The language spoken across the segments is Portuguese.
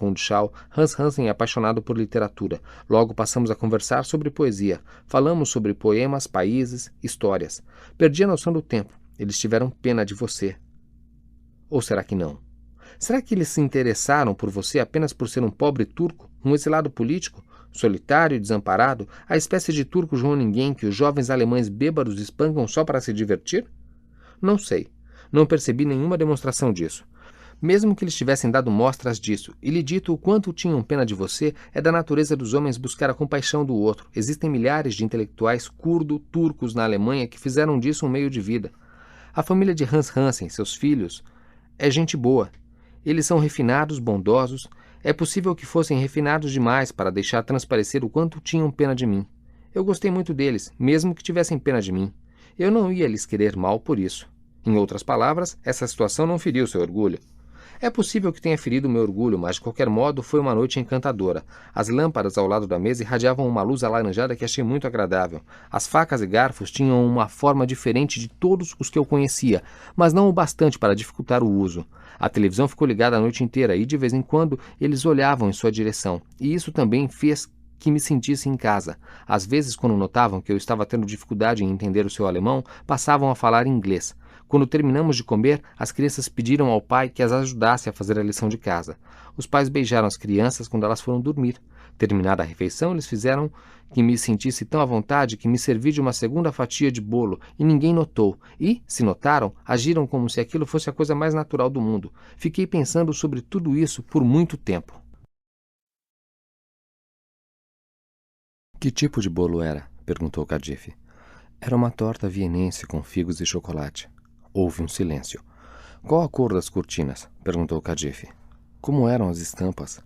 Rundschau, Hans Hansen é apaixonado por literatura. Logo passamos a conversar sobre poesia. Falamos sobre poemas, países, histórias. Perdi a noção do tempo. Eles tiveram pena de você. Ou será que não? Será que eles se interessaram por você apenas por ser um pobre turco, um exilado político, solitário e desamparado, a espécie de turco João Ninguém que os jovens alemães bêbados espancam só para se divertir? Não sei. Não percebi nenhuma demonstração disso. Mesmo que eles tivessem dado mostras disso e lhe dito o quanto tinham pena de você, é da natureza dos homens buscar a compaixão do outro. Existem milhares de intelectuais curdo-turcos na Alemanha que fizeram disso um meio de vida. A família de Hans Hansen, seus filhos, é gente boa. Eles são refinados, bondosos. É possível que fossem refinados demais para deixar transparecer o quanto tinham pena de mim. Eu gostei muito deles, mesmo que tivessem pena de mim. Eu não ia lhes querer mal por isso. Em outras palavras, essa situação não feriu seu orgulho. É possível que tenha ferido meu orgulho, mas de qualquer modo foi uma noite encantadora. As lâmpadas ao lado da mesa irradiavam uma luz alaranjada que achei muito agradável. As facas e garfos tinham uma forma diferente de todos os que eu conhecia, mas não o bastante para dificultar o uso. A televisão ficou ligada a noite inteira e de vez em quando eles olhavam em sua direção, e isso também fez que me sentisse em casa. Às vezes, quando notavam que eu estava tendo dificuldade em entender o seu alemão, passavam a falar inglês. Quando terminamos de comer, as crianças pediram ao pai que as ajudasse a fazer a lição de casa. Os pais beijaram as crianças quando elas foram dormir. Terminada a refeição, eles fizeram que me sentisse tão à vontade que me servi de uma segunda fatia de bolo e ninguém notou. E, se notaram, agiram como se aquilo fosse a coisa mais natural do mundo. Fiquei pensando sobre tudo isso por muito tempo. Que tipo de bolo era? Perguntou Khadif. Era uma torta vienense com figos e chocolate. Houve um silêncio. Qual a cor das cortinas? Perguntou Khadif. Como eram as estampas?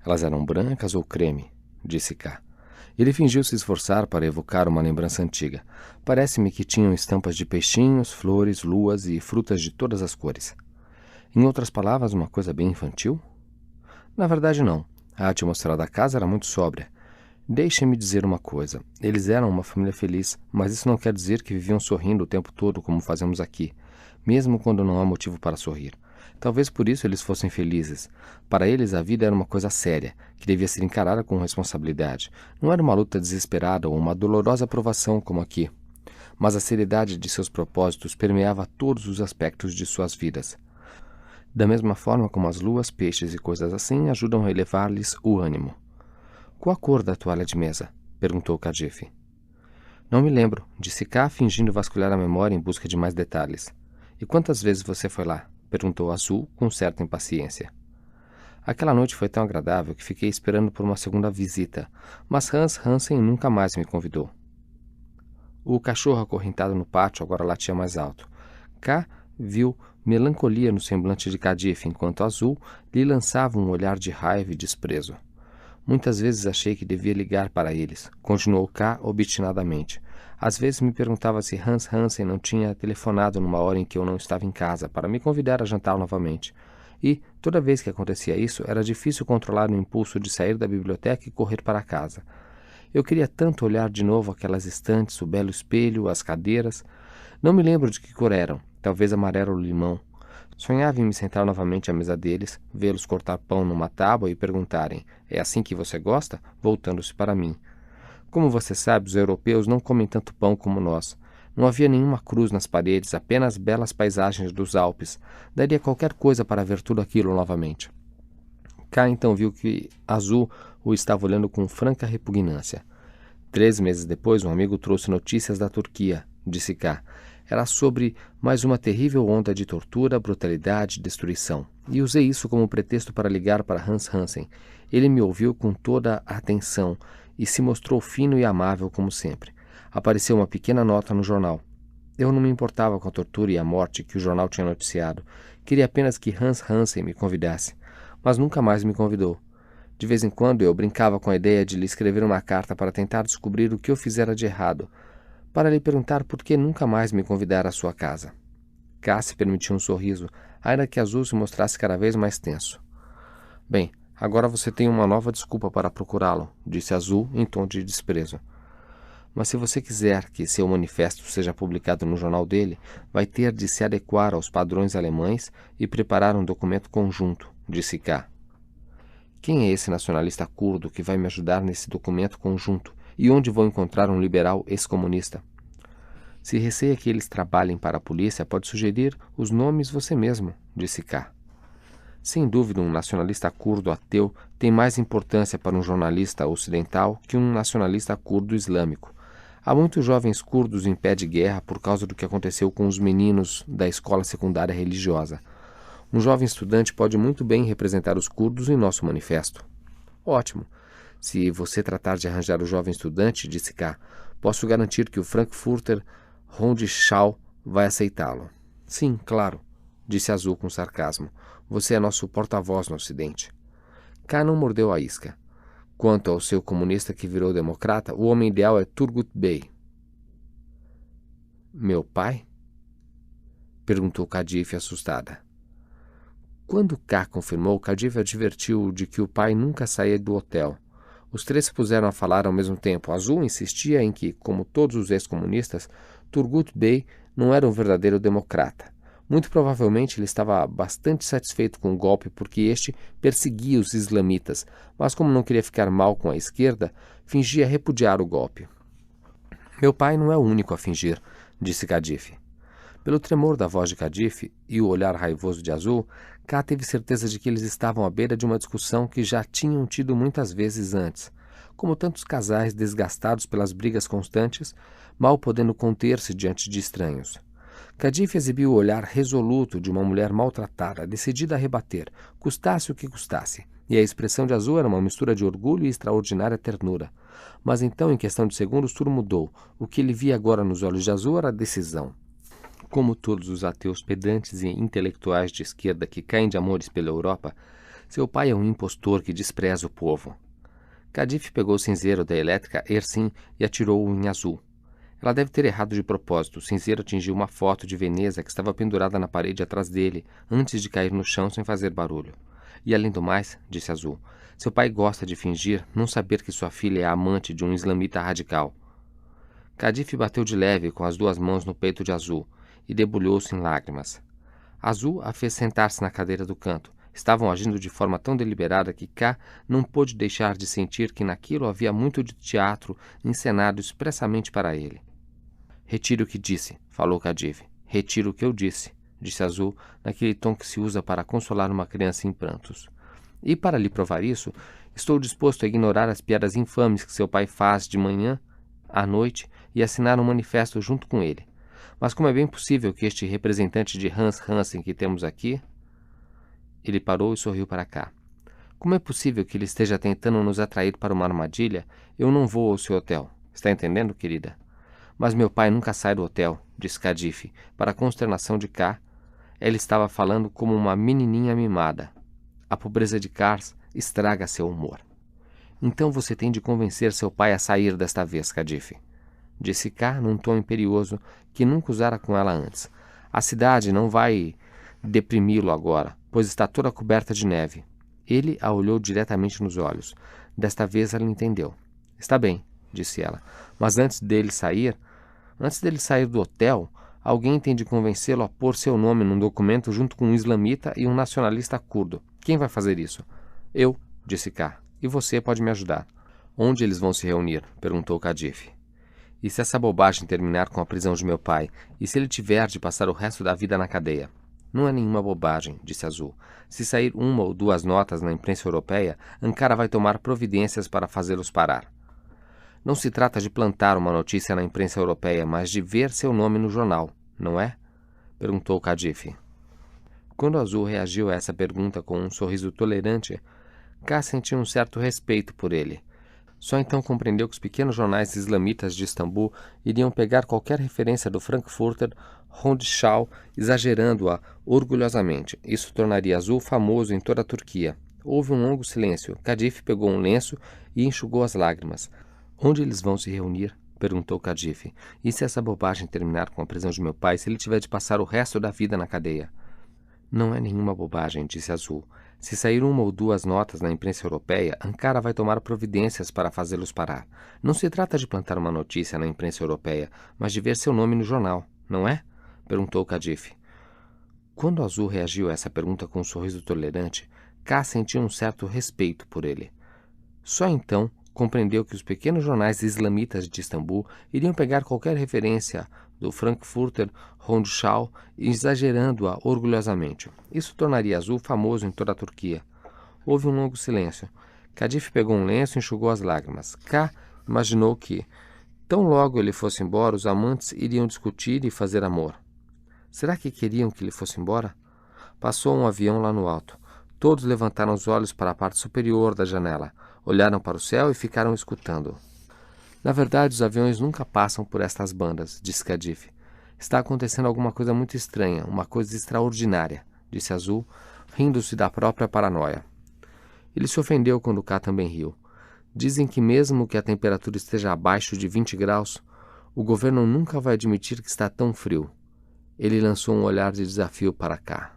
Elas eram brancas ou creme? Disse K. Ele fingiu se esforçar para evocar uma lembrança antiga. Parece-me que tinham estampas de peixinhos, flores, luas e frutas de todas as cores. Em outras palavras, uma coisa bem infantil? Na verdade, não. A atmosfera da casa era muito sóbria. Deixe-me dizer uma coisa. Eles eram uma família feliz, mas isso não quer dizer que viviam sorrindo o tempo todo como fazemos aqui, mesmo quando não há motivo para sorrir. Talvez por isso eles fossem felizes. Para eles a vida era uma coisa séria, que devia ser encarada com responsabilidade. Não era uma luta desesperada ou uma dolorosa provação como aqui. Mas a seriedade de seus propósitos permeava todos os aspectos de suas vidas. Da mesma forma como as luas, peixes e coisas assim ajudam a elevar-lhes o ânimo. Qual a cor da toalha de mesa? Perguntou Khadif. Não me lembro, disse K, fingindo vasculhar a memória em busca de mais detalhes. E quantas vezes você foi lá? Perguntou Azul com certa impaciência. Aquela noite foi tão agradável que fiquei esperando por uma segunda visita, mas Hans Hansen nunca mais me convidou. O cachorro acorrentado no pátio agora latia mais alto. K viu melancolia no semblante de Khadif, enquanto Azul lhe lançava um olhar de raiva e desprezo. Muitas vezes achei que devia ligar para eles, continuou K obstinadamente. Às vezes me perguntava se Hans Hansen não tinha telefonado numa hora em que eu não estava em casa, para me convidar a jantar novamente. E, toda vez que acontecia isso, era difícil controlar o impulso de sair da biblioteca e correr para casa. Eu queria tanto olhar de novo aquelas estantes, o belo espelho, as cadeiras. Não me lembro de que cor eram, talvez amarelo ou limão. Sonhava em me sentar novamente à mesa deles, vê-los cortar pão numa tábua e perguntarem: "É assim que você gosta?", voltando-se para mim. Como você sabe, os europeus não comem tanto pão como nós. Não havia nenhuma cruz nas paredes, apenas belas paisagens dos Alpes. Daria qualquer coisa para ver tudo aquilo novamente. K então viu que Azul o estava olhando com franca repugnância. 3 meses depois, um amigo trouxe notícias da Turquia, disse K. Era sobre mais uma terrível onda de tortura, brutalidade e destruição. E usei isso como pretexto para ligar para Hans Hansen. Ele me ouviu com toda a atenção e se mostrou fino e amável como sempre. Apareceu uma pequena nota no jornal. Eu não me importava com a tortura e a morte que o jornal tinha noticiado. Queria apenas que Hans Hansen me convidasse. Mas nunca mais me convidou. De vez em quando eu brincava com a ideia de lhe escrever uma carta para tentar descobrir o que eu fizera de errado, para lhe perguntar por que nunca mais me convidara à sua casa. Cassie permitiu um sorriso, ainda que Azul se mostrasse cada vez mais tenso. Bem, agora você tem uma nova desculpa para procurá-lo, disse Azul em tom de desprezo. Mas se você quiser que seu manifesto seja publicado no jornal dele, vai ter de se adequar aos padrões alemães e preparar um documento conjunto, disse K. Quem é esse nacionalista curdo que vai me ajudar nesse documento conjunto? E onde vou encontrar um liberal ex-comunista? Se receia que eles trabalhem para a polícia, pode sugerir os nomes você mesmo, disse K. Sem dúvida, um nacionalista curdo ateu tem mais importância para um jornalista ocidental que um nacionalista curdo islâmico. Há muitos jovens curdos em pé de guerra por causa do que aconteceu com os meninos da escola secundária religiosa. Um jovem estudante pode muito bem representar os curdos em nosso manifesto. Ótimo. Se você tratar de arranjar o jovem estudante, disse K, posso garantir que o Frankfurter Rundschau vai aceitá-lo. Sim, claro, disse Azul com sarcasmo. Você é nosso porta-voz no Ocidente. K não mordeu a isca. Quanto ao seu comunista que virou democrata, o homem ideal é Turgut Bey. Meu pai? Perguntou Kadif assustada. Quando K confirmou, Kadif advertiu de que o pai nunca saía do hotel. Os três se puseram a falar ao mesmo tempo. Azul insistia em que, como todos os ex-comunistas, Turgut Bey não era um verdadeiro democrata. Muito provavelmente ele estava bastante satisfeito com o golpe porque este perseguia os islamitas, mas como não queria ficar mal com a esquerda, fingia repudiar o golpe. Meu pai não é o único a fingir, disse Kadif. Pelo tremor da voz de Kadif e o olhar raivoso de Azul, K teve certeza de que eles estavam à beira de uma discussão que já tinham tido muitas vezes antes. Como tantos casais desgastados pelas brigas constantes, mal podendo conter-se diante de estranhos. Kadif exibiu o olhar resoluto de uma mulher maltratada, decidida a rebater, custasse o que custasse, e a expressão de Azul era uma mistura de orgulho e extraordinária ternura. Mas então, em questão de segundos, tudo mudou. O que ele via agora nos olhos de Azul era a decisão. Como todos os ateus pedantes e intelectuais de esquerda que caem de amores pela Europa, seu pai é um impostor que despreza o povo. Kadif pegou o cinzeiro da elétrica Ersin e atirou-o em Azul. Ela deve ter errado de propósito. O cinzeiro atingiu uma foto de Veneza que estava pendurada na parede atrás dele, antes de cair no chão sem fazer barulho. E além do mais, disse Azul, seu pai gosta de fingir não saber que sua filha é a amante de um islamita radical. Kadif bateu de leve com as duas mãos no peito de Azul e debulhou-se em lágrimas. Azul a fez sentar-se na cadeira do canto. Estavam agindo de forma tão deliberada que K não pôde deixar de sentir que naquilo havia muito de teatro encenado expressamente para ele. Retire o que disse, falou Kadif. Retire o que eu disse, disse Azul, naquele tom que se usa para consolar uma criança em prantos. E para lhe provar isso, estou disposto a ignorar as piadas infames que seu pai faz de manhã à noite e assinar um manifesto junto com ele. Mas como é bem possível que este representante de Hans Hansen que temos aqui... Ele parou e sorriu para K. Como é possível que ele esteja tentando nos atrair para uma armadilha? Eu não vou ao seu hotel. Está entendendo, querida? Mas meu pai nunca sai do hotel, disse Kadif. Para a consternação de K, ela estava falando como uma menininha mimada. A pobreza de Kars estraga seu humor. Então você tem de convencer seu pai a sair desta vez, Kadif, disse K num tom imperioso que nunca usara com ela antes. A cidade não vai deprimi-lo agora, pois está toda coberta de neve. Ele a olhou diretamente nos olhos. Desta vez ela entendeu. Está bem, disse ela, mas antes dele sair do hotel, alguém tem de convencê-lo a pôr seu nome num documento junto com um islamita e um nacionalista curdo. Quem vai fazer isso? Eu, disse K. E você pode me ajudar. Onde eles vão se reunir? Perguntou Kadif. E se essa bobagem terminar com a prisão de meu pai? E se ele tiver de passar o resto da vida na cadeia? Não é nenhuma bobagem, disse Azul. Se sair uma ou duas notas na imprensa europeia, Ankara vai tomar providências para fazê-los parar. Não se trata de plantar uma notícia na imprensa europeia, mas de ver seu nome no jornal, não é? Perguntou Kadif. Quando Azul reagiu a essa pergunta com um sorriso tolerante, K sentiu um certo respeito por ele. Só então compreendeu que os pequenos jornais islamitas de Istambul iriam pegar qualquer referência do Frankfurter Rundschau, exagerando-a orgulhosamente. Isso tornaria Azul famoso em toda a Turquia. Houve um longo silêncio. Kadif pegou um lenço e enxugou as lágrimas. Onde eles vão se reunir? Perguntou Kadif. E se essa bobagem terminar com a prisão de meu pai, se ele tiver de passar o resto da vida na cadeia? Não é nenhuma bobagem, disse Azul. Se sair uma ou duas notas na imprensa europeia, Ankara vai tomar providências para fazê-los parar. Não se trata de plantar uma notícia na imprensa europeia, mas de ver seu nome no jornal, não é? Perguntou Kadif. Quando Azul reagiu a essa pergunta com um sorriso tolerante, K sentia um certo respeito por ele. Só então compreendeu que os pequenos jornais islamitas de Istambul iriam pegar qualquer referência do Frankfurter Rundschau exagerando-a orgulhosamente. Isso tornaria Azul famoso em toda a Turquia. Houve um longo silêncio. Kadif pegou um lenço e enxugou as lágrimas. K imaginou que, tão logo ele fosse embora, os amantes iriam discutir e fazer amor. Será que queriam que ele fosse embora? Passou um avião lá no alto. Todos levantaram os olhos para a parte superior da janela, olharam para o céu e ficaram escutando. Na verdade, os aviões nunca passam por estas bandas, disse Kadif. Está acontecendo alguma coisa muito estranha, uma coisa extraordinária, disse Azul, rindo-se da própria paranoia. Ele se ofendeu quando K também riu. Dizem que mesmo que a temperatura esteja abaixo de 20 graus, o governo nunca vai admitir que está tão frio. Ele lançou um olhar de desafio para K.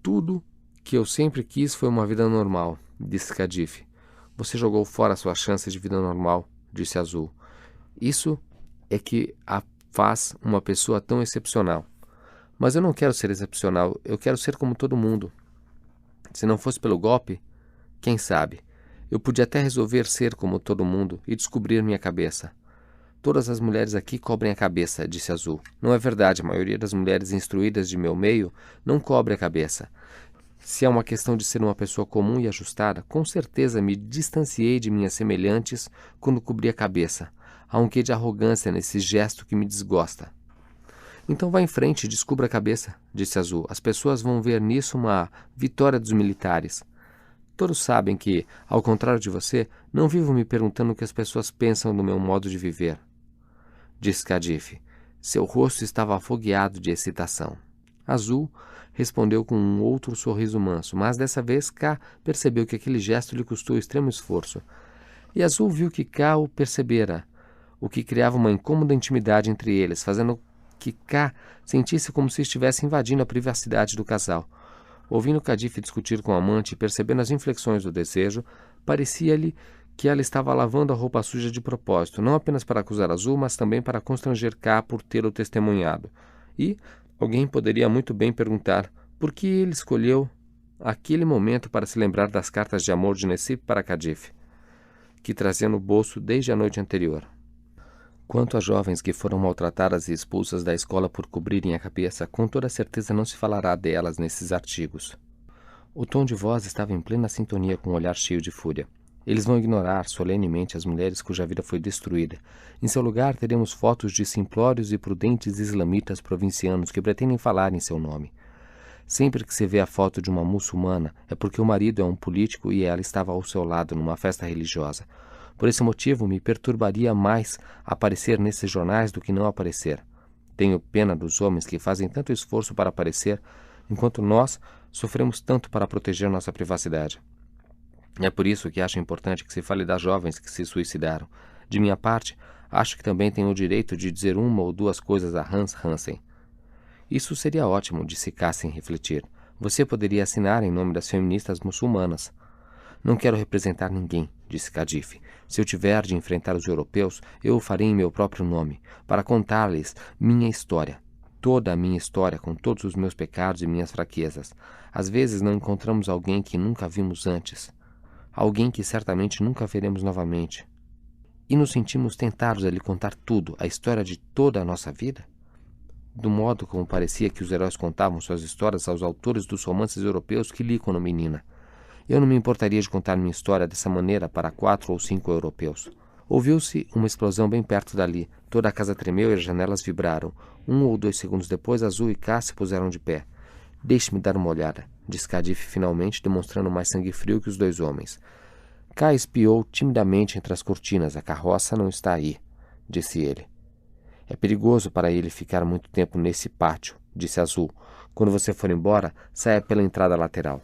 Tudo que eu sempre quis foi uma vida normal, disse Kadif. Você jogou fora sua chance de vida normal, disse Azul. Isso é que a faz uma pessoa tão excepcional. Mas eu não quero ser excepcional, eu quero ser como todo mundo. Se não fosse pelo golpe, quem sabe, eu podia até resolver ser como todo mundo e descobrir minha cabeça. Todas as mulheres aqui cobrem a cabeça, disse Azul. Não é verdade, a maioria das mulheres instruídas de meu meio não cobre a cabeça. Se é uma questão de ser uma pessoa comum e ajustada, com certeza me distanciei de minhas semelhantes quando cobri a cabeça. Há um quê de arrogância nesse gesto que me desgosta. Então vá em frente e descubra a cabeça, disse Azul. As pessoas vão ver nisso uma vitória dos militares. Todos sabem que, ao contrário de você, não vivo me perguntando o que as pessoas pensam do meu modo de viver. Disse Kadif. Seu rosto estava afogueado de excitação. Azul respondeu com um outro sorriso manso, mas dessa vez K percebeu que aquele gesto lhe custou extremo esforço. E Azul viu que K o percebera, o que criava uma incômoda intimidade entre eles, fazendo que K sentisse como se estivesse invadindo a privacidade do casal. Ouvindo Kadif discutir com a amante e percebendo as inflexões do desejo, parecia-lhe que ela estava lavando a roupa suja de propósito, não apenas para acusar Azul, mas também para constranger K por tê-lo testemunhado. E alguém poderia muito bem perguntar por que ele escolheu aquele momento para se lembrar das cartas de amor de Necip para Kadif, que trazia no bolso desde a noite anterior. Quanto às jovens que foram maltratadas e expulsas da escola por cobrirem a cabeça, com toda certeza não se falará delas nesses artigos. O tom de voz estava em plena sintonia com um olhar cheio de fúria. Eles vão ignorar solenemente as mulheres cuja vida foi destruída. Em seu lugar, teremos fotos de simplórios e prudentes islamitas provincianos que pretendem falar em seu nome. Sempre que se vê a foto de uma muçulmana, é porque o marido é um político e ela estava ao seu lado numa festa religiosa. Por esse motivo, me perturbaria mais aparecer nesses jornais do que não aparecer. Tenho pena dos homens que fazem tanto esforço para aparecer, enquanto nós sofremos tanto para proteger nossa privacidade. É por isso que acho importante que se fale das jovens que se suicidaram. De minha parte, acho que também tenho o direito de dizer uma ou duas coisas a Hans Hansen. Isso seria ótimo, disse K sem refletir. Você poderia assinar em nome das feministas muçulmanas. Não quero representar ninguém, disse Kadif. Se eu tiver de enfrentar os europeus, eu o farei em meu próprio nome, para contar-lhes minha história. Toda a minha história, com todos os meus pecados e minhas fraquezas. Às vezes não encontramos alguém que nunca vimos antes. Alguém que certamente nunca veremos novamente. E nos sentimos tentados a lhe contar tudo, a história de toda a nossa vida? Do modo como parecia que os heróis contavam suas histórias aos autores dos romances europeus que li quando menina. Eu não me importaria de contar minha história dessa maneira para 4 ou 5 europeus. Ouviu-se uma explosão bem perto dali. Toda a casa tremeu e as janelas vibraram. 1 ou 2 segundos depois, Azul e K se puseram de pé. Deixe-me dar uma olhada, disse Kadif finalmente, demonstrando mais sangue frio que os 2 homens. K espiou timidamente entre as cortinas. A carroça não está aí, disse ele. É perigoso para ele ficar muito tempo nesse pátio, disse Azul. Quando você for embora, saia pela entrada lateral.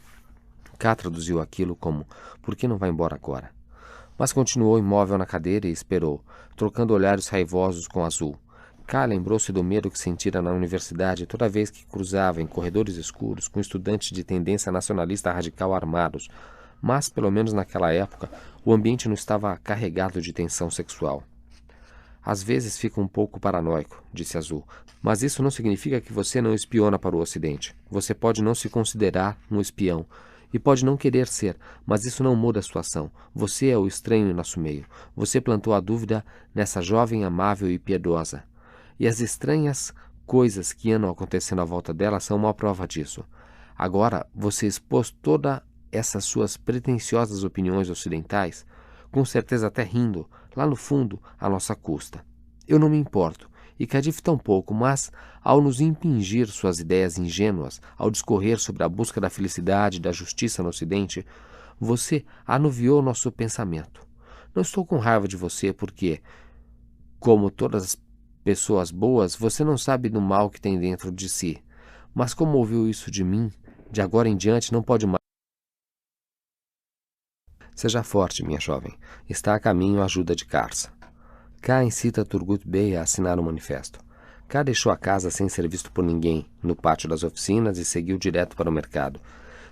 K traduziu aquilo como, por que não vai embora agora? Mas continuou imóvel na cadeira e esperou, trocando olhares raivosos com Azul. K lembrou-se do medo que sentira na universidade toda vez que cruzava em corredores escuros com estudantes de tendência nacionalista radical armados, mas, pelo menos naquela época, o ambiente não estava carregado de tensão sexual. Às vezes fica um pouco paranoico, disse Azul, mas isso não significa que você não espiona para o Ocidente. Você pode não se considerar um espião, e pode não querer ser, mas isso não muda a situação. Você é o estranho em nosso meio. Você plantou a dúvida nessa jovem amável e piedosa. E as estranhas coisas que andam acontecendo à volta dela são uma prova disso. Agora, você expôs todas essas suas pretensiosas opiniões ocidentais, com certeza até rindo, lá no fundo, à nossa custa. Eu não me importo, e Cadif tampouco, mas, ao nos impingir suas ideias ingênuas, ao discorrer sobre a busca da felicidade e da justiça no Ocidente, você anuviou nosso pensamento. Não estou com raiva de você porque, como todas as pessoas boas, você não sabe do mal que tem dentro de si. Mas como ouviu isso de mim, de agora em diante não pode mais. Seja forte, minha jovem. Está a caminho a ajuda de Karsa. K incita Turgut Bey a assinar o manifesto. K deixou a casa sem ser visto por ninguém, no pátio das oficinas, e seguiu direto para o mercado.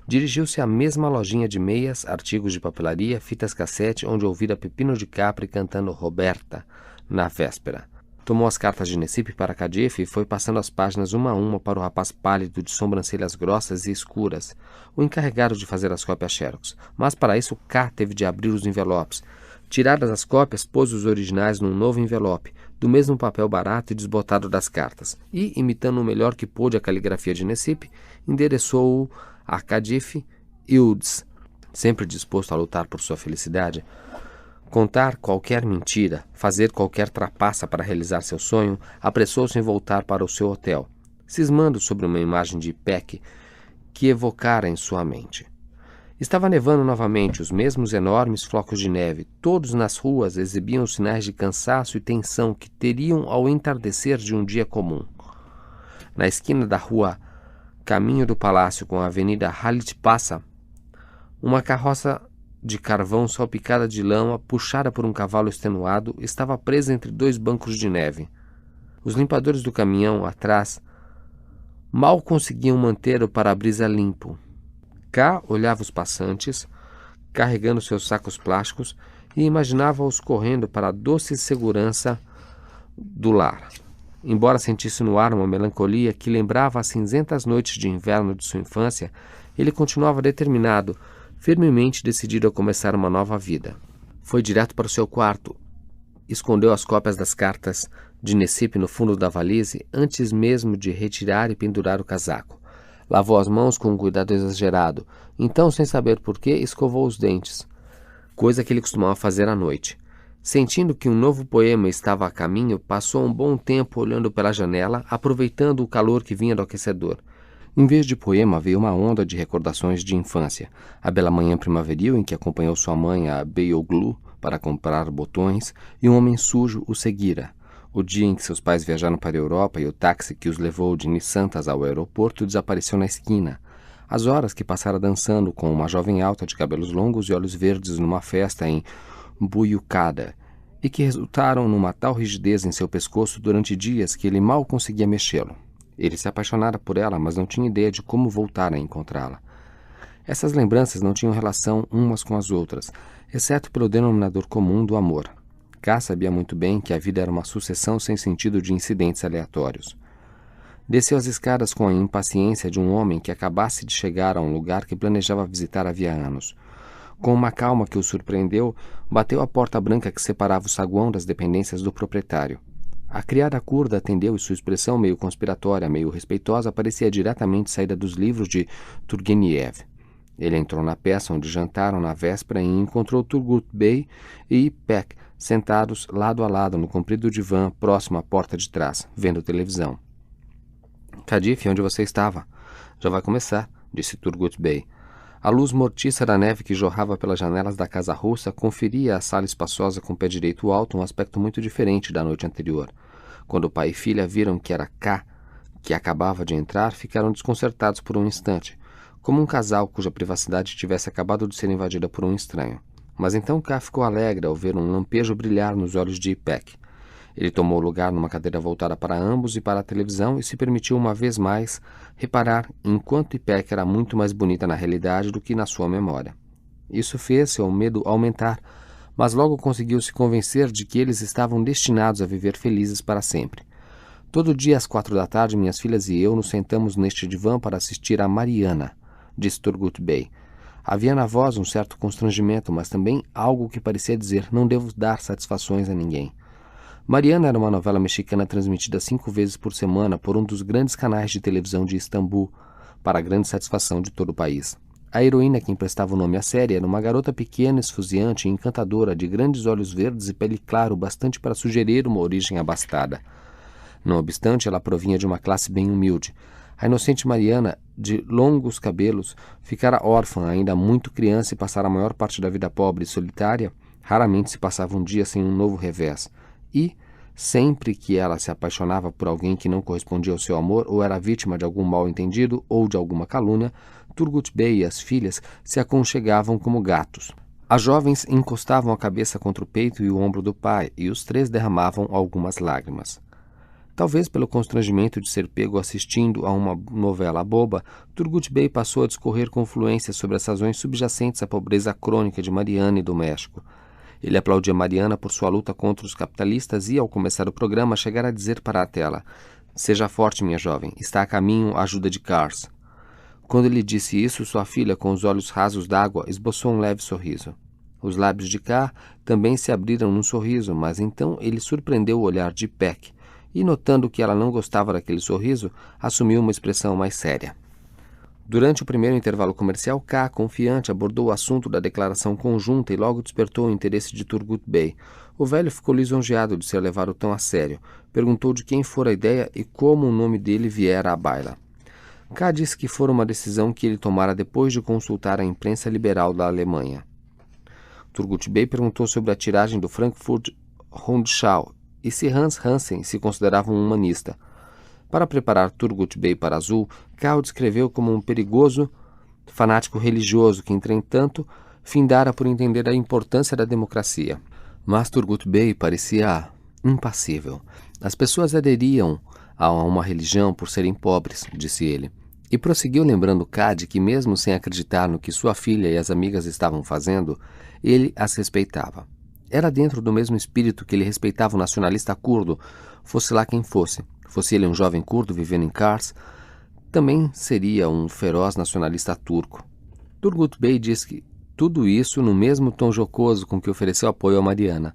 Dirigiu-se à mesma lojinha de meias, artigos de papelaria, fitas cassete, onde ouvira Pepino de Capri cantando Roberta, na véspera. Tomou as cartas de Necipe para Cadif e foi passando as páginas uma a uma para o rapaz pálido de sobrancelhas grossas e escuras, o encarregado de fazer as cópias xerox. Mas para isso K teve de abrir os envelopes. Tiradas as cópias, pôs os originais num novo envelope, do mesmo papel barato e desbotado das cartas, e, imitando o melhor que pôde a caligrafia de Necipe, endereçou-o a Cadif Ildes, sempre disposto a lutar por sua felicidade. Contar qualquer mentira, fazer qualquer trapaça para realizar seu sonho, apressou-se em voltar para o seu hotel, cismando sobre uma imagem de Peck que evocara em sua mente. Estava nevando novamente, os mesmos enormes flocos de neve. Todos nas ruas exibiam os sinais de cansaço e tensão que teriam ao entardecer de um dia comum. Na esquina da rua Caminho do Palácio com a avenida Halit Passa, uma carroça de carvão salpicada de lama, puxada por um cavalo extenuado, estava presa entre dois bancos de neve. Os limpadores do caminhão, atrás, mal conseguiam manter o para-brisa limpo. K olhava os passantes, carregando seus sacos plásticos, e imaginava-os correndo para a doce segurança do lar. Embora sentisse no ar uma melancolia que lembrava as cinzentas noites de inverno de sua infância, ele continuava determinado, firmemente decidido a começar uma nova vida. Foi direto para o seu quarto, escondeu as cópias das cartas de Necipe no fundo da valise antes mesmo de retirar e pendurar o casaco. Lavou as mãos com um cuidado exagerado, então, sem saber por quê, escovou os dentes, coisa que ele costumava fazer à noite. Sentindo que um novo poema estava a caminho, passou um bom tempo olhando pela janela, aproveitando o calor que vinha do aquecedor. Em vez de poema, veio uma onda de recordações de infância. A bela manhã primaveril em que acompanhou sua mãe a Beyoğlu para comprar botões, e um homem sujo o seguira. O dia em que seus pais viajaram para a Europa e o táxi que os levou de Nissantas ao aeroporto desapareceu na esquina. As horas que passara dançando com uma jovem alta de cabelos longos e olhos verdes numa festa em Buiucada, e que resultaram numa tal rigidez em seu pescoço durante dias que ele mal conseguia mexê-lo. Ele se apaixonara por ela, mas não tinha ideia de como voltar a encontrá-la. Essas lembranças não tinham relação umas com as outras, exceto pelo denominador comum do amor. K sabia muito bem que a vida era uma sucessão sem sentido de incidentes aleatórios. Desceu as escadas com a impaciência de um homem que acabasse de chegar a um lugar que planejava visitar havia anos. Com uma calma que o surpreendeu, bateu à porta branca que separava o saguão das dependências do proprietário. A criada curda atendeu e sua expressão meio conspiratória, meio respeitosa, parecia diretamente saída dos livros de Turgenev. Ele entrou na peça onde jantaram na véspera e encontrou Turgut Bey e Peck sentados lado a lado no comprido divã próximo à porta de trás, vendo televisão. Cadif, onde você estava? Já vai começar, disse Turgut Bey. A luz mortiça da neve que jorrava pelas janelas da casa russa conferia à sala espaçosa com o pé direito alto um aspecto muito diferente da noite anterior. Quando o pai e filha viram que era K que acabava de entrar, ficaram desconcertados por um instante, como um casal cuja privacidade tivesse acabado de ser invadida por um estranho. Mas então K ficou alegre ao ver um lampejo brilhar nos olhos de Ipek. Ele tomou lugar numa cadeira voltada para ambos e para a televisão e se permitiu uma vez mais reparar enquanto Ipek era muito mais bonita na realidade do que na sua memória. Isso fez seu medo aumentar, mas logo conseguiu se convencer de que eles estavam destinados a viver felizes para sempre. Todo dia às 4 da tarde, minhas filhas e eu nos sentamos neste divã para assistir a Mariana, disse Turgut Bey. Havia na voz um certo constrangimento, mas também algo que parecia dizer: não devo dar satisfações a ninguém. Mariana era uma novela mexicana transmitida 5 vezes por semana por um dos grandes canais de televisão de Istambul, para a grande satisfação de todo o país. A heroína que emprestava o nome à série era uma garota pequena, esfuziante e encantadora, de grandes olhos verdes e pele claro, bastante para sugerir uma origem abastada. Não obstante, ela provinha de uma classe bem humilde. A inocente Mariana, de longos cabelos, ficara órfã ainda muito criança e passara a maior parte da vida pobre e solitária. Raramente se passava um dia sem um novo revés. E, sempre que ela se apaixonava por alguém que não correspondia ao seu amor, ou era vítima de algum mal-entendido ou de alguma calúnia, Turgut Bey e as filhas se aconchegavam como gatos. As jovens encostavam a cabeça contra o peito e o ombro do pai, e os três derramavam algumas lágrimas. Talvez pelo constrangimento de ser pego assistindo a uma novela boba, Turgut Bey passou a discorrer com fluência sobre as razões subjacentes à pobreza crônica de Mariana e do México. Ele aplaudia Mariana por sua luta contra os capitalistas e, ao começar o programa, chegara a dizer para a tela: "Seja forte, minha jovem, está a caminho a ajuda de Cars." Quando ele disse isso, sua filha, com os olhos rasos d'água, esboçou um leve sorriso. Os lábios de K também se abriram num sorriso, mas então ele surpreendeu o olhar de Peck, e, notando que ela não gostava daquele sorriso, assumiu uma expressão mais séria. Durante o primeiro intervalo comercial, K, confiante, abordou o assunto da declaração conjunta e logo despertou o interesse de Turgut Bey. O velho ficou lisonjeado de ser levado tão a sério. Perguntou de quem fora a ideia e como o nome dele viera à baila. K disse que fora uma decisão que ele tomara depois de consultar a imprensa liberal da Alemanha. Turgut Bey perguntou sobre a tiragem do Frankfurt Rundschau e se Hans Hansen se considerava um humanista. Para preparar Turgut Bey para Azul, K o descreveu como um perigoso fanático religioso que, entretanto, findara por entender a importância da democracia. Mas Turgut Bey parecia impassível. As pessoas aderiam a uma religião por serem pobres, disse ele. E prosseguiu lembrando K de que, mesmo sem acreditar no que sua filha e as amigas estavam fazendo, ele as respeitava. Era dentro do mesmo espírito que ele respeitava o nacionalista curdo, fosse lá quem fosse. Fosse ele um jovem curdo vivendo em Kars, também seria um feroz nacionalista turco. Turgut Bey disse que tudo isso no mesmo tom jocoso com que ofereceu apoio a Mariana.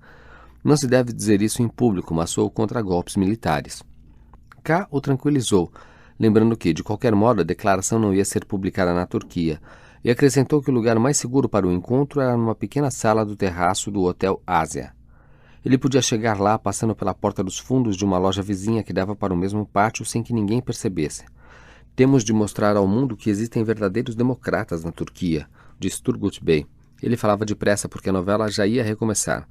Não se deve dizer isso em público, mas sou contra golpes militares. K o tranquilizou, lembrando que, de qualquer modo, a declaração não ia ser publicada na Turquia, e acrescentou que o lugar mais seguro para o encontro era numa pequena sala do terraço do Hotel Ásia. Ele podia chegar lá passando pela porta dos fundos de uma loja vizinha que dava para o mesmo pátio sem que ninguém percebesse. "Temos de mostrar ao mundo que existem verdadeiros democratas na Turquia", disse Turgut Bey. Ele falava depressa porque a novela já ia recomeçar.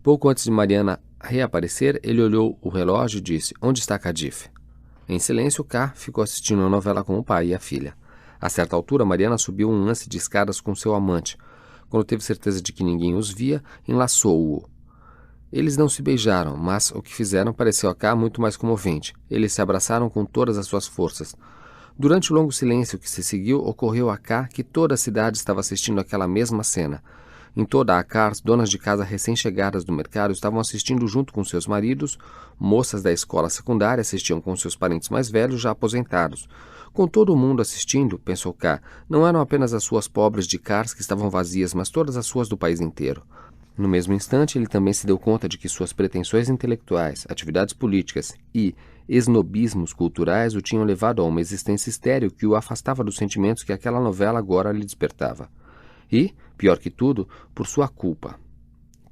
Pouco antes de Mariana reaparecer, ele olhou o relógio e disse: "Onde está Kadif?" Em silêncio, K ficou assistindo a novela com o pai e a filha. A certa altura, Mariana subiu um lance de escadas com seu amante. Quando teve certeza de que ninguém os via, enlaçou-o. Eles não se beijaram, mas o que fizeram pareceu a K muito mais comovente. Eles se abraçaram com todas as suas forças. Durante o longo silêncio que se seguiu, ocorreu a K que toda a cidade estava assistindo aquela mesma cena. Em toda a Kars, donas de casa recém-chegadas do mercado estavam assistindo junto com seus maridos, moças da escola secundária assistiam com seus parentes mais velhos já aposentados. Com todo o mundo assistindo, pensou K, não eram apenas as suas pobres de Kars que estavam vazias, mas todas as suas do país inteiro. No mesmo instante, ele também se deu conta de que suas pretensões intelectuais, atividades políticas e esnobismos culturais o tinham levado a uma existência estéril que o afastava dos sentimentos que aquela novela agora lhe despertava. E, pior que tudo, por sua culpa.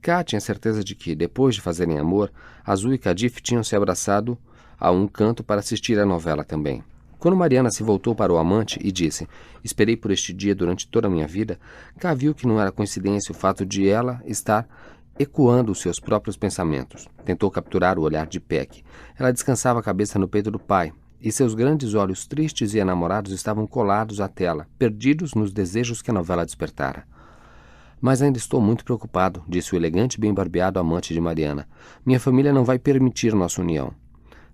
K tinha certeza de que, depois de fazerem amor, Azul e Kadif tinham se abraçado a um canto para assistir à novela também. Quando Mariana se voltou para o amante e disse: "Esperei por este dia durante toda a minha vida", K viu que não era coincidência o fato de ela estar ecoando os seus próprios pensamentos. Tentou capturar o olhar de Peck. Ela descansava a cabeça no peito do pai, e seus grandes olhos tristes e enamorados estavam colados à tela, perdidos nos desejos que a novela despertara. "Mas ainda estou muito preocupado", disse o elegante e bem barbeado amante de Mariana. "Minha família não vai permitir nossa união."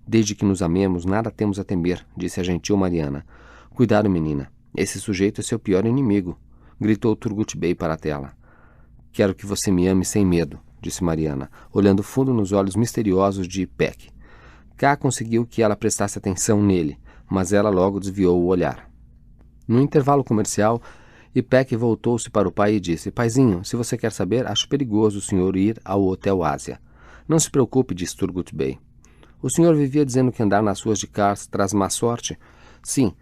"Desde que nos amemos, nada temos a temer", disse a gentil Mariana. "Cuidado, menina. Esse sujeito é seu pior inimigo", gritou Turgut Bey para a tela. "Quero que você me ame sem medo", disse Mariana, olhando fundo nos olhos misteriosos de Peck. K conseguiu que ela prestasse atenção nele, mas ela logo desviou o olhar. No intervalo comercial, Ipek voltou-se para o pai e disse: Paizinho, se você quer saber, acho perigoso o senhor ir ao Hotel Ásia. Não se preocupe, disse Turgut Bey. O senhor vivia dizendo que andar nas ruas de Kars traz má sorte? Sim,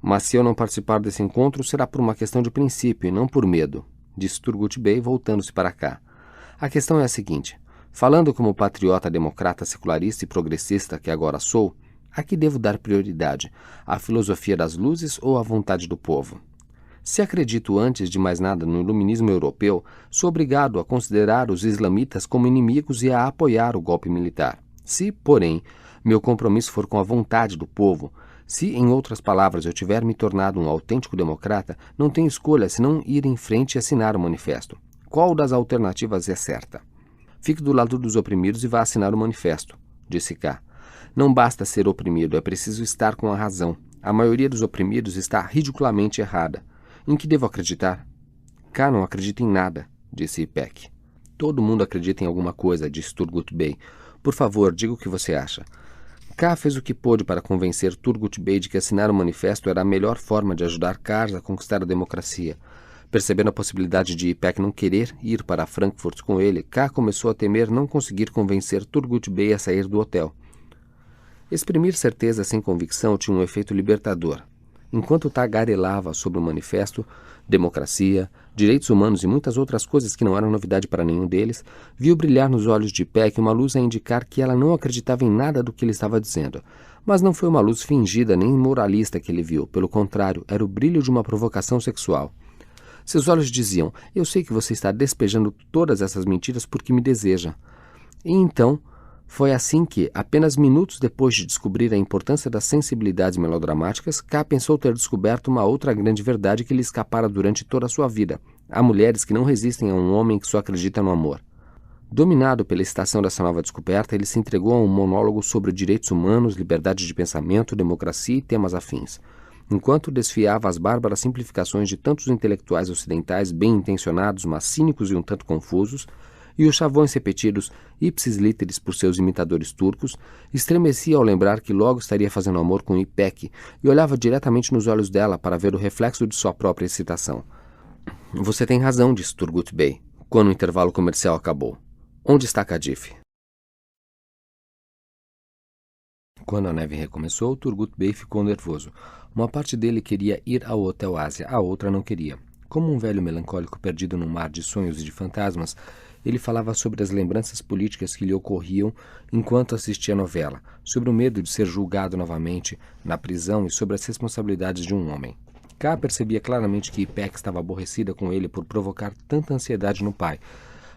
mas se eu não participar desse encontro, será por uma questão de princípio e não por medo, disse Turgut Bey, voltando-se para cá. A questão é a seguinte: falando como patriota democrata secularista e progressista que agora sou, a que devo dar prioridade? À filosofia das luzes ou à vontade do povo? Se acredito antes de mais nada no iluminismo europeu, sou obrigado a considerar os islamitas como inimigos e a apoiar o golpe militar. Se, porém, meu compromisso for com a vontade do povo, se, em outras palavras, eu tiver me tornado um autêntico democrata, não tenho escolha senão ir em frente e assinar o manifesto. Qual das alternativas é certa? Fique do lado dos oprimidos e vá assinar o manifesto, disse K. Não basta ser oprimido, é preciso estar com a razão. A maioria dos oprimidos está ridiculamente errada. Em que devo acreditar? K não acredita em nada, disse Ipek. Todo mundo acredita em alguma coisa, disse Turgut Bey. Por favor, diga o que você acha. K fez o que pôde para convencer Turgut Bey de que assinar o manifesto era a melhor forma de ajudar Kars a conquistar a democracia. Percebendo a possibilidade de Ipek não querer ir para Frankfurt com ele, K começou a temer não conseguir convencer Turgut Bey a sair do hotel. Exprimir certeza sem convicção tinha um efeito libertador. Enquanto tagarelava sobre o manifesto, democracia, direitos humanos e muitas outras coisas que não eram novidade para nenhum deles, viu brilhar nos olhos de Ipek uma luz a indicar que ela não acreditava em nada do que ele estava dizendo. Mas não foi uma luz fingida nem moralista que ele viu, pelo contrário, era o brilho de uma provocação sexual. Seus olhos diziam: eu sei que você está despejando todas essas mentiras porque me deseja. E então, foi assim que, apenas minutos depois de descobrir a importância das sensibilidades melodramáticas, K pensou ter descoberto uma outra grande verdade que lhe escapara durante toda a sua vida. Há mulheres que não resistem a um homem que só acredita no amor. Dominado pela excitação dessa nova descoberta, ele se entregou a um monólogo sobre direitos humanos, liberdade de pensamento, democracia e temas afins. Enquanto desfiava as bárbaras simplificações de tantos intelectuais ocidentais bem-intencionados, mas cínicos e um tanto confusos, e os chavões repetidos ipsis literis por seus imitadores turcos, estremecia ao lembrar que logo estaria fazendo amor com Ipek e olhava diretamente nos olhos dela para ver o reflexo de sua própria excitação. Você tem razão, disse Turgut Bey, quando o intervalo comercial acabou. Onde está Kadif? Quando a neve recomeçou, Turgut Bey ficou nervoso. Uma parte dele queria ir ao Hotel Ásia, a outra não queria. Como um velho melancólico perdido num mar de sonhos e de fantasmas, ele falava sobre as lembranças políticas que lhe ocorriam enquanto assistia a novela, sobre o medo de ser julgado novamente na prisão e sobre as responsabilidades de um homem. K percebia claramente que Ipek estava aborrecida com ele por provocar tanta ansiedade no pai,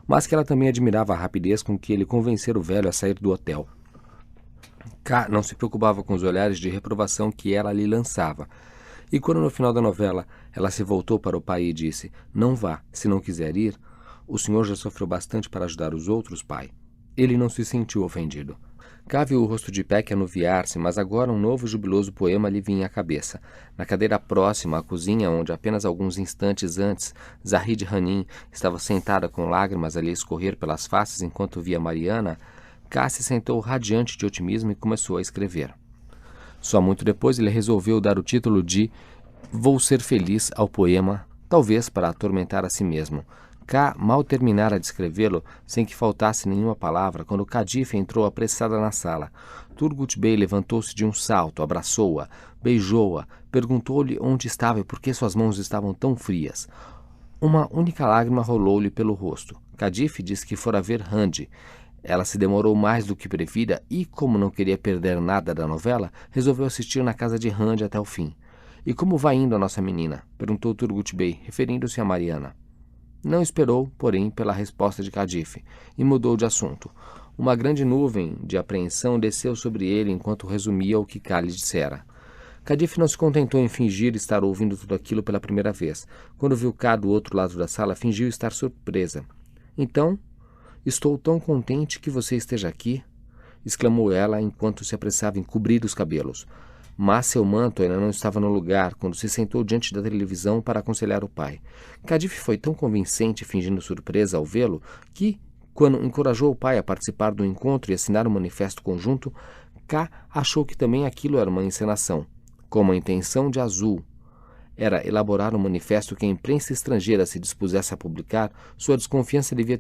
mas que ela também admirava a rapidez com que ele convencera o velho a sair do hotel. K não se preocupava com os olhares de reprovação que ela lhe lançava. E quando no final da novela ela se voltou para o pai e disse: não vá, se não quiser ir, o senhor já sofreu bastante para ajudar os outros, pai. Ele não se sentiu ofendido. K viu o rosto de Ipek anuviar-se, mas agora um novo jubiloso poema lhe vinha à cabeça. Na cadeira próxima à cozinha, onde apenas alguns instantes antes Zahid Hanin estava sentada com lágrimas a lhe escorrer pelas faces enquanto via Mariana, K se sentou radiante de otimismo e começou a escrever. Só muito depois ele resolveu dar o título de Vou Ser Feliz ao poema, talvez para atormentar a si mesmo. K mal terminara de escrevê-lo, sem que faltasse nenhuma palavra, quando Kadif entrou apressada na sala. Turgut Bey levantou-se de um salto, abraçou-a, beijou-a, perguntou-lhe onde estava e por que suas mãos estavam tão frias. Uma única lágrima rolou-lhe pelo rosto. Kadif disse que fora ver Rand. Ela se demorou mais do que previra e, como não queria perder nada da novela, resolveu assistir na casa de Rand até o fim. E como vai indo a nossa menina? Perguntou Turgut Bey, referindo-se a Mariana. Não esperou, porém, pela resposta de Kadif, e mudou de assunto. Uma grande nuvem de apreensão desceu sobre ele enquanto resumia o que K lhe dissera. Kadif não se contentou em fingir estar ouvindo tudo aquilo pela primeira vez. Quando viu K do outro lado da sala, fingiu estar surpresa. Então, estou tão contente que você esteja aqui, exclamou ela enquanto se apressava em cobrir os cabelos. Mas seu manto ainda não estava no lugar quando se sentou diante da televisão para aconselhar o pai. Kadif foi tão convincente fingindo surpresa ao vê-lo que, quando encorajou o pai a participar do encontro e assinar um manifesto conjunto, K achou que também aquilo era uma encenação, como a intenção de Azul. era elaborar um manifesto que a imprensa estrangeira se dispusesse a publicar, sua desconfiança devia ter